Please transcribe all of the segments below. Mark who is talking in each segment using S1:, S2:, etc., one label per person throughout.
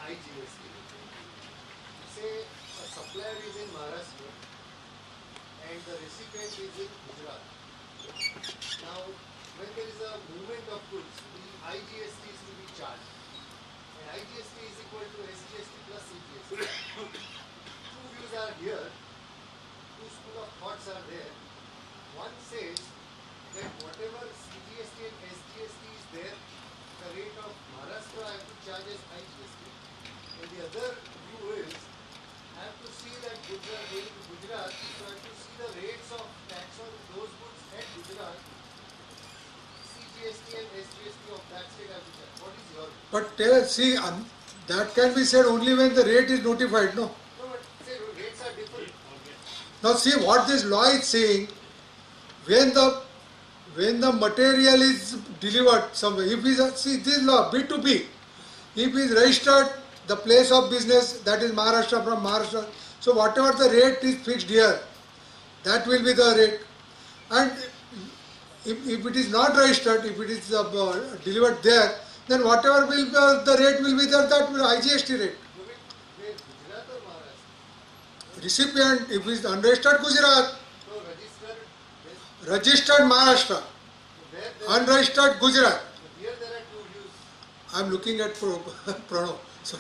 S1: IGST. Say a supplier is in Maharashtra and the recipient is in Gujarat. Now, when there is a movement of goods, the IGST is to be charged. And IGST is equal to SGST plus CGST. Two views are here, two school of thoughts are there. One says that whatever CGST and SGST is there, the rate of Maharashtra I have to charge as IGST. And the other view is, I have to see that goods are going to Gujarat, so I have to see the rates of tax on those goods at Gujarat, CGST and SGST of that state I have to charge. What is your view?
S2: But see, that can be said only when the rate is notified, no?
S1: No, but say rates are different.
S2: Now see what this law is saying, when the material is delivered somewhere, if is see this law B2B, if is registered the place of business, that is Maharashtra, from Maharashtra, so whatever the rate is fixed here, that will be the rate. And if it is not registered, if it is delivered there, then whatever will be, the rate will be there, that will IGST rate.
S1: Where Gujarat or Maharashtra?
S2: Recipient, if it is unregistered Gujarat,
S1: So registered,
S2: registered Maharashtra, unregistered Gujarat.
S1: here there are two views.
S2: I am looking at Pranav. So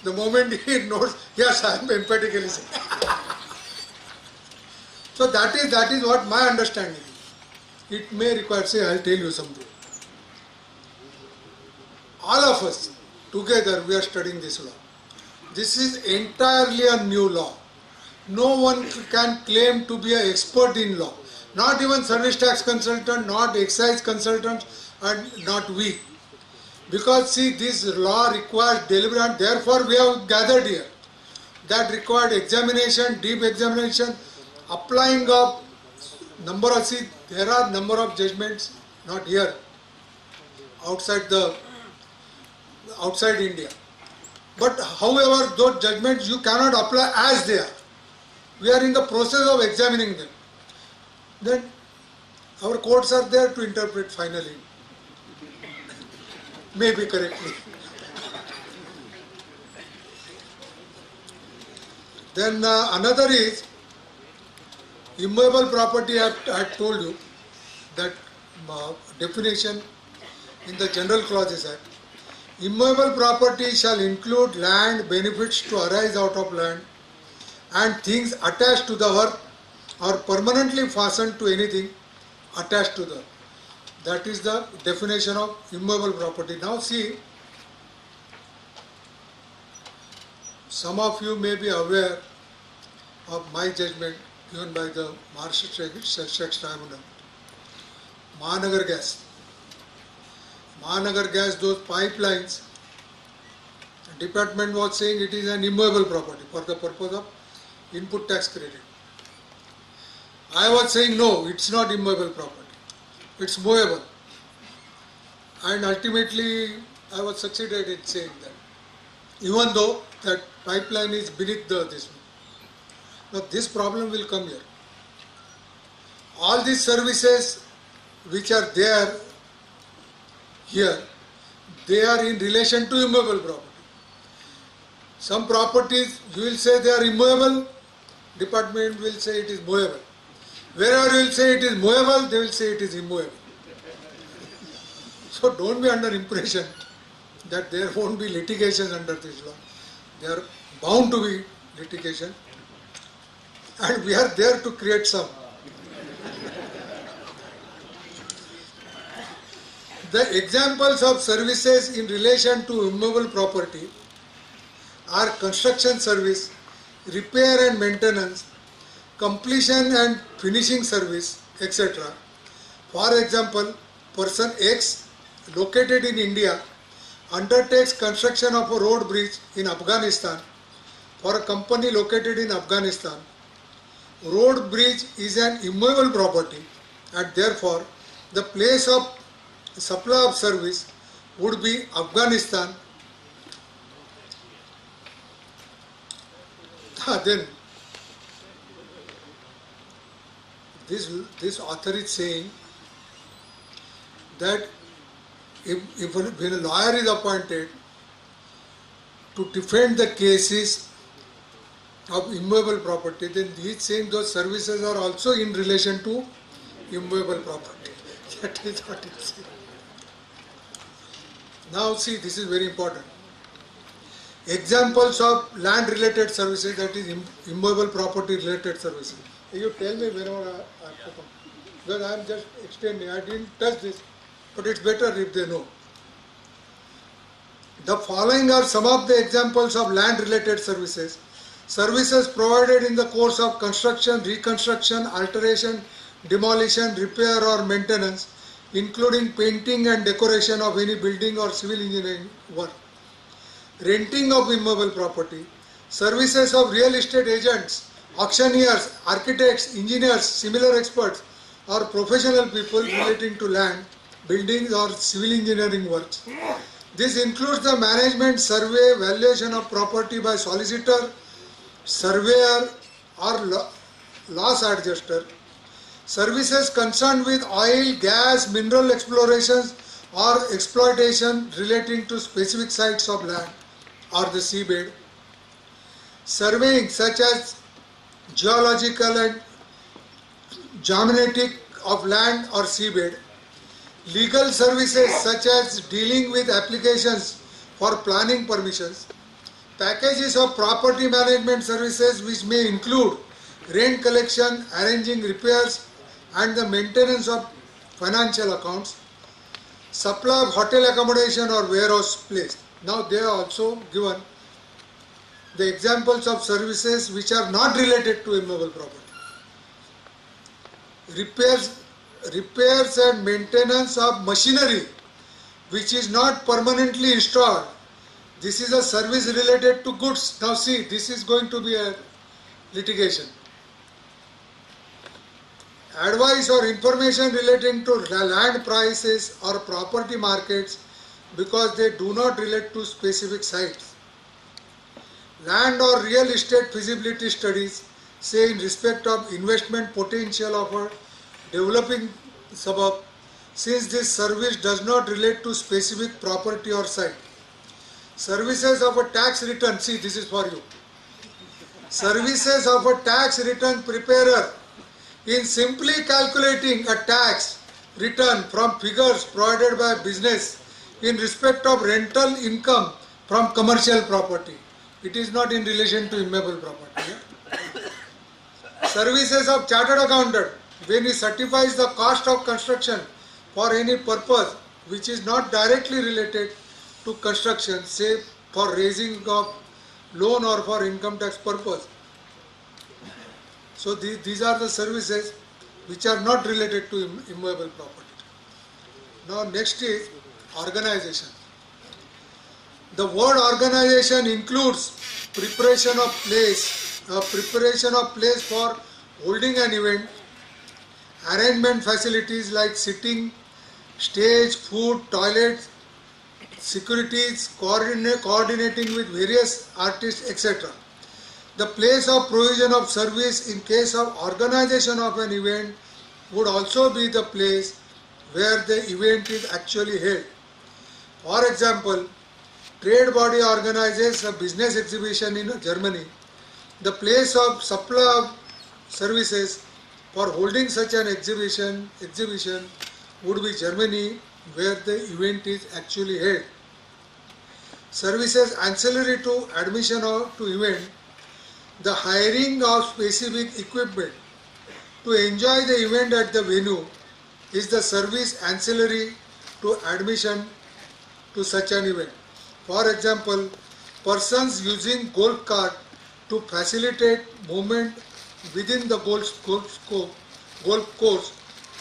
S2: the moment he notes, yes, I am emphatically saying. So that is what my understanding is. It may require, say, I will tell you something. All of us together we are studying this law. This is entirely a new law. No one can claim to be an expert in law. Not even service tax consultant, not excise consultant, and not we. Because see, this law requires deliberate, therefore we have gathered here. That required examination, deep examination, applying of number of, see, there are number of judgments, not here, outside India. But however, those judgments you cannot apply as they are. We are in the process of examining them. Then our courts are there to interpret finally. Maybe correctly. Then another is immovable property. I had told you that definition in the General Clauses Act. Immovable property shall include land, benefits to arise out of land, and things attached to the earth or permanently fastened to anything attached to the earth. That is the definition of immovable property. Now see, some of you may be aware of my judgment given by the Maharashtra Sex Tribunal. Mahanagar Gas. Mahanagar Gas, those pipelines, the department was saying it is an immovable property for the purpose of input tax credit. I was saying no, it's not immovable property. It's movable. And ultimately, I was succeeded in saying that. Even though that pipeline is beneath this one. Now this problem will come here. All these services which are there here, they are in relation to immovable property. Some properties you will say they are immovable, department will say it is movable. Wherever you will say it is movable, they will say it is immovable. So don't be under impression that there won't be litigation under this law. There are bound to be litigation, and we are there to create some. The examples of services in relation to immovable property are construction service, repair and maintenance, completion and finishing service, etc. For example, person X located in India undertakes construction of a road bridge in Afghanistan for a company located in Afghanistan. Road bridge is an immovable property and therefore the place of supply of service would be Afghanistan. Then this author is saying that when a lawyer is appointed, to defend the cases of immovable property, then he is saying those services are also in relation to immovable property. That is what he is saying. Now see, this is very important. Examples of land related services, that is immovable property related services. You tell me whenever I have to come. Because I am just extending, I didn't touch this, but it's better if they know. The following are some of the examples of land related services. Services provided in the course of construction, reconstruction, alteration, demolition, repair or maintenance, including painting and decoration of any building or civil engineering work. Renting of immovable property, services of real estate agents, auctioneers, architects, engineers, similar experts or professional people relating to land, buildings or civil engineering works. This includes the management, survey, valuation of property by solicitor, surveyor or loss adjuster. Services concerned with oil, gas, mineral explorations or exploitation relating to specific sites of land or the seabed. Surveying such as geological and geometric of land or seabed. Legal services such as dealing with applications for planning permissions. Packages of property management services which may include rent collection, arranging repairs and the maintenance of financial accounts. Supply of hotel accommodation or warehouse place. Now they are also given the examples of services which are not related to immovable property. Repairs and maintenance of machinery which is not permanently installed. This is a service related to goods. Now see, this is going to be a litigation. Advice or information relating to land prices or property markets because they do not relate to specific sites. Land or real estate feasibility studies, say in respect of investment potential of a developing suburb, since this service does not relate to specific property or site. Services of a tax return, see this is for you. Services of a tax return preparer in simply calculating a tax return from figures provided by business in respect of rental income from commercial property. It is not in relation to immovable property. Services of chartered accountant when he certifies the cost of construction for any purpose which is not directly related to construction, say for raising of loan or for income tax purpose. So these are the services which are not related to immovable property. Now next is organization. The word organization includes preparation of place for holding an event, arrangement facilities like sitting, stage, food, toilets, securities, coordinating with various artists, etc. The place of provision of service in case of organization of an event would also be the place where the event is actually held. For example, trade body organizes a business exhibition in Germany. The place of supply of services for holding such an exhibition would be Germany, where the event is actually held. Services ancillary to admission to event, the hiring of specific equipment to enjoy the event at the venue is the service ancillary to admission to such an event. For example, persons using golf cart to facilitate movement within the golf course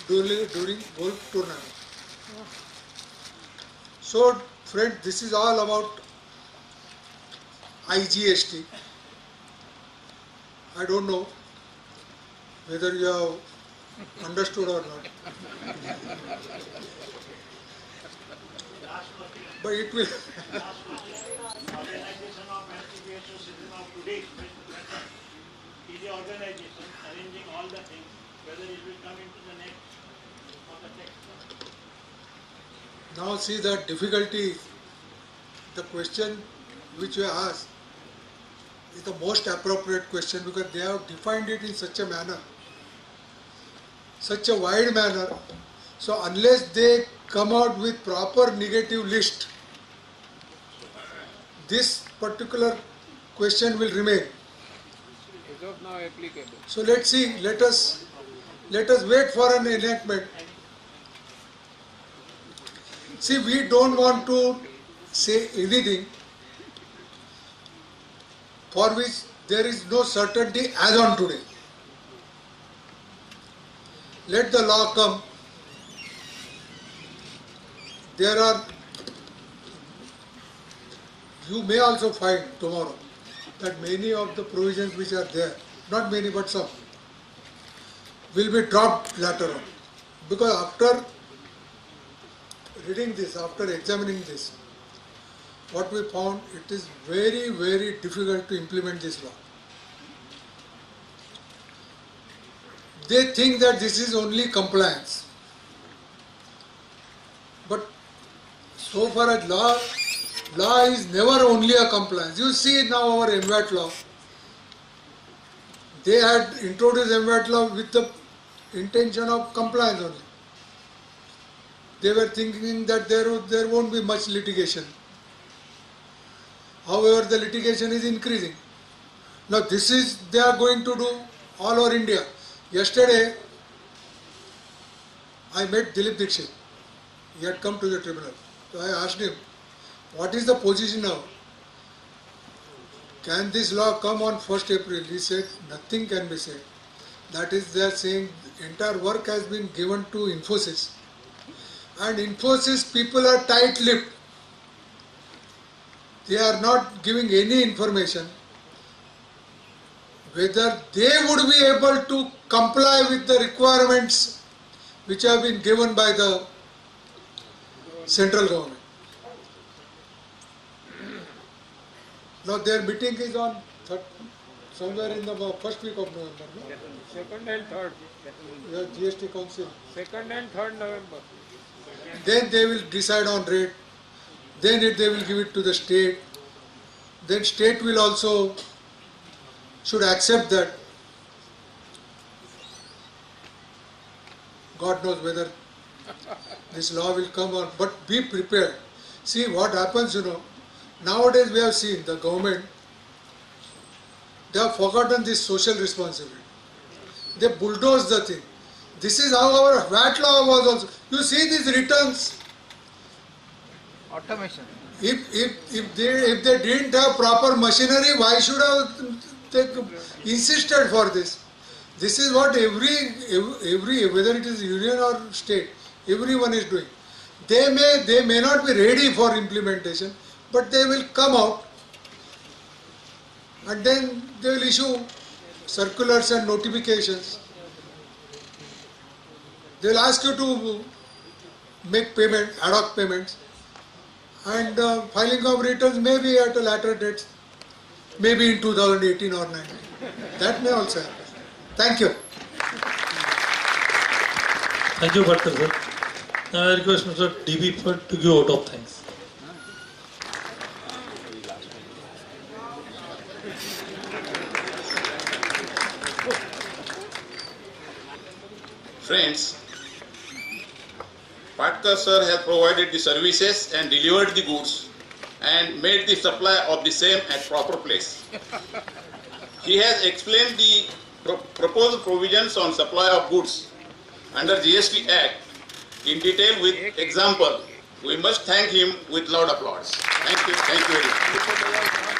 S2: during golf tournament. So friend, this is all about IGST. I don't know whether you have understood or not. But it will.
S3: Organization of anti-BSO system of today is the organization arranging all the things, whether it will come into the next or the text.
S2: Now see the difficulty, the question which you asked is the most appropriate question, because they have defined it in such a manner, such a wide manner. So unless they come out with proper negative list, this particular question will remain.
S4: Is of now applicable.
S2: So let's see, let us wait for an enactment. See, we don't want to say anything for which there is no certainty as on today. Let the law come. You may also find tomorrow that many of the provisions which are there, not many but some, will be dropped later on. Because after reading this, after examining this, what we found, it is very, very difficult to implement this law. They think that this is only compliance. But so far as law is never only a compliance. You see now our MVAT law. They had introduced MVAT law with the intention of compliance only. They were thinking that there won't be much litigation. However, the litigation is increasing. Now they are going to do all over India. Yesterday, I met Dilip Dixit. He had come to the tribunal. So I asked him, what is the position now? Can this law come on 1st April? He said, nothing can be said. That is, they are saying entire work has been given to Infosys. And Infosys people are tight-lipped. They are not giving any information whether they would be able to comply with the requirements which have been given by the central government. Now their meeting is on somewhere in the first week of November. No?
S4: 2nd and 3rd.
S2: The GST Council.
S4: 2nd and 3rd November.
S2: Then they will decide on rate. Then they will give it to the state. Then state will also should accept that. God knows whether this law will come on, but be prepared. See what happens, nowadays we have seen the government, they have forgotten this social responsibility. They bulldoze the thing. This is how our VAT law was also. You see these returns.
S5: Automation.
S2: If they didn't have proper machinery, why should they insisted for this? This is what every whether it is union or state, everyone is doing. They may not be ready for implementation, but they will come out and then they will issue circulars and notifications. They will ask you to make payment, ad hoc payments, and filing of returns may be at a later date, maybe in 2018 or 19. That may also happen. Thank you.
S6: Thank you, Patkar sir. Now I request Mr. DB to give out of thanks.
S7: Friends, Patkar sir has provided the services and delivered the goods and made the supply of the same at proper place. He has explained the proposed provisions on supply of goods under GST Act in detail with example. We must thank him with loud applause. Thank you very much.